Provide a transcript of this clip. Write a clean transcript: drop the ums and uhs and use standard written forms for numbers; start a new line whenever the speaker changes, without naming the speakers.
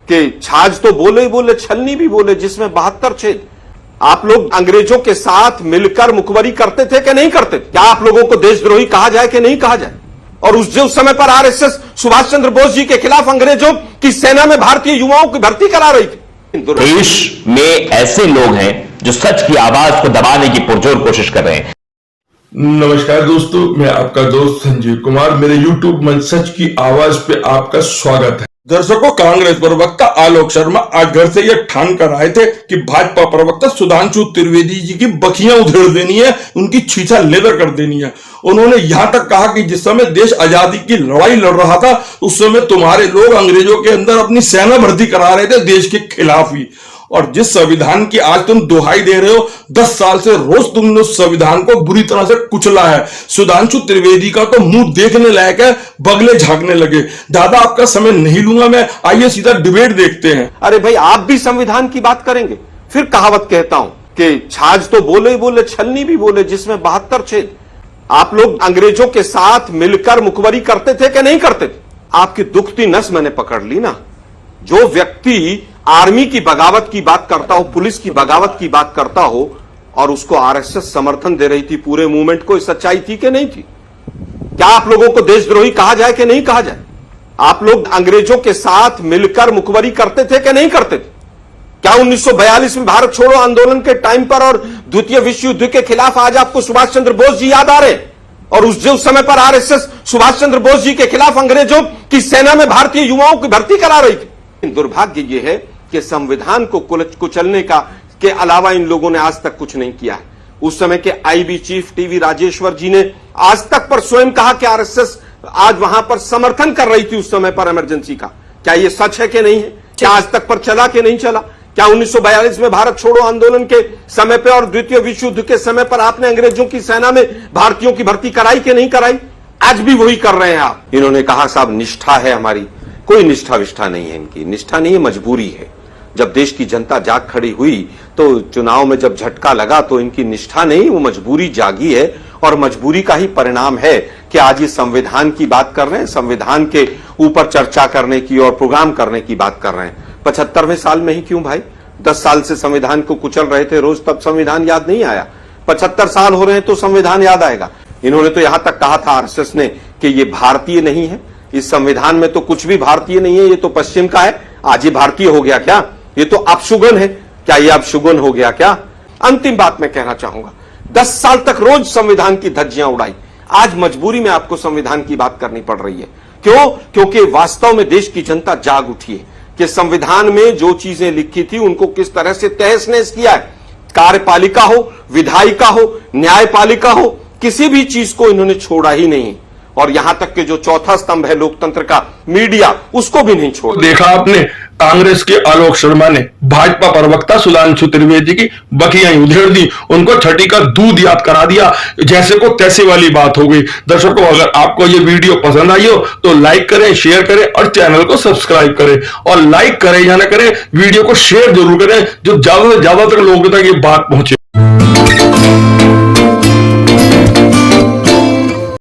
कि छाछ तो बोले ही बोले, छलनी भी बोले, जिसमें 72 छेद। आप लोग अंग्रेजों के साथ मिलकर मुखबरी करते थे कि नहीं करते थे? क्या आप लोगों को देशद्रोही कहा जाए कि नहीं कहा जाए? और उस समय पर आरएसएस सुभाष चंद्र बोस जी के खिलाफ अंग्रेजों की सेना में भारतीय युवाओं की भर्ती करा रही थी।
देश में ऐसे लोग हैं जो सच की आवाज को दबाने की पुरजोर कोशिश कर रहे हैं।
नमस्कार दोस्तों, मैं आपका दोस्त संजीव कुमार। मेरे YouTube मंच सच की आवाज पे आपका स्वागत है। दर्शकों, कांग्रेस प्रवक्ता आलोक शर्मा आज घर से यह ठान कर आए थे कि भाजपा प्रवक्ता सुधांशु त्रिवेदी जी की बखियां उधेड़ देनी है, उनकी छीछा लेदर कर देनी है। उन्होंने यहां तक कहा कि जिस समय देश आजादी की लड़ाई लड़ रहा था उस समय तुम्हारे लोग अंग्रेजों के अंदर अपनी सेना भर्ती करा रहे थे देश के खिलाफ ही। और जिस संविधान की आज तुम दुहाई दे रहे हो, 10 साल से रोज तुमने उस संविधान को बुरी तरह से कुचला है। सुधांशु त्रिवेदी का तो मुंह देखने लायक है, बगले झांकने लगे। दादा, आपका समय नहीं लूंगा मैं, आइए सीधा डिबेट देखते हैं।
अरे भाई, आप भी संविधान की बात करेंगे? फिर कहावत कहता हूं कि छाछ तो बोले ही बोले, छलनी भी बोले, जिसमें 72 छेद। आप लोग अंग्रेजों के साथ मिलकर मुखबरी करते थे कि नहीं करते थे? आपकी दुखती नस मैंने पकड़ ली ना। जो व्यक्ति आर्मी की बगावत की बात करता हो, पुलिस की बगावत की बात करता हो, और उसको आरएसएस समर्थन दे रही थी, पूरे मूवमेंट को, सच्चाई थी कि नहीं थी? क्या आप लोगों को देशद्रोही कहा जाए कि नहीं कहा जाए? आप लोग अंग्रेजों के साथ मिलकर मुखबरी करते थे कि नहीं करते थे? क्या 1942 में भारत छोड़ो आंदोलन के टाइम पर और द्वितीय विश्व युद्ध के खिलाफ आज आपको सुभाष चंद्र बोस जी याद आ रहे हैं? और उस समय पर आरएसएस सुभाष चंद्र बोस जी के खिलाफ अंग्रेजों की सेना में भारतीय युवाओं की भर्ती करा रही थी। दुर्भाग्य यह है कि संविधान को कुचलने के अलावा इन लोगों ने आज तक कुछ नहीं किया है। उस समय के आईबी चीफ टीवी राजेश्वर जी ने आज तक पर स्वयं कहा कि आरएसएस आज वहां पर समर्थन कर रही थी उस समय पर इमरजेंसी का। क्या यह सच है कि नहीं है? क्या आज तक पर चला कि नहीं चला? क्या 1942 में भारत छोड़ो आंदोलन के समय पर और द्वितीय विश्व युद्ध के समय पर आपने अंग्रेजों की सेना में भारतीयों की भर्ती कराई कि नहीं कराई? आज भी वही कर रहे हैं आप। इन्होंने कहा साहब निष्ठा है हमारी। कोई निष्ठा विष्ठा नहीं है इनकी। निष्ठा नहीं है, मजबूरी है। जब देश की जनता जाग खड़ी हुई तो चुनाव में जब झटका लगा तो इनकी निष्ठा नहीं, वो मजबूरी जागी है। और मजबूरी का ही परिणाम है कि आज ये संविधान की बात कर रहे हैं, संविधान के ऊपर चर्चा करने की और प्रोग्राम करने की बात कर रहे हैं। 75वें साल में ही क्यों भाई? 10 साल से संविधान को कुचल रहे थे रोज, तब संविधान याद नहीं आया? 75 साल हो रहे हैं तो संविधान याद आएगा? इन्होंने तो यहां तक कहा था आरएसएस ने कि ये भारतीय नहीं है, इस संविधान में तो कुछ भी भारतीय नहीं है, ये तो पश्चिम का है। आज ये भारतीय हो गया क्या? ये तो अपशुगन है। क्या ये अपशुगन हो गया क्या? अंतिम बात मैं कहना चाहूंगा, 10 साल तक रोज संविधान की धज्जियां उड़ाई, आज मजबूरी में आपको संविधान की बात करनी पड़ रही है। क्यों? क्योंकि वास्तव में देश की जनता जाग उठी है कि संविधान में जो चीजें लिखी थी उनको किस तरह से तहस नहस किया है। कार्यपालिका हो, विधायिका हो, न्यायपालिका हो, किसी भी चीज को इन्होंने छोड़ा ही नहीं। और यहां तक कि जो चौथा स्तंभ है लोकतंत्र का, मीडिया, उसको भी नहीं छोड़ा।
देखा आपने, कांग्रेस के आलोक शर्मा ने भाजपा प्रवक्ता सुधांशु त्रिवेदी की बखियां उधेड़ दी, उनको छठी का दूध याद करा दिया, जैसे को तैसे वाली बात हो गई। दर्शकों, अगर आपको ये वीडियो पसंद आई हो तो लाइक करें, शेयर करें और चैनल को सब्सक्राइब करें। और लाइक करें या ना करें, वीडियो को शेयर जरूर करें, जो ज्यादा से ज्यादा तक लोगों तक ये बात पहुंचे।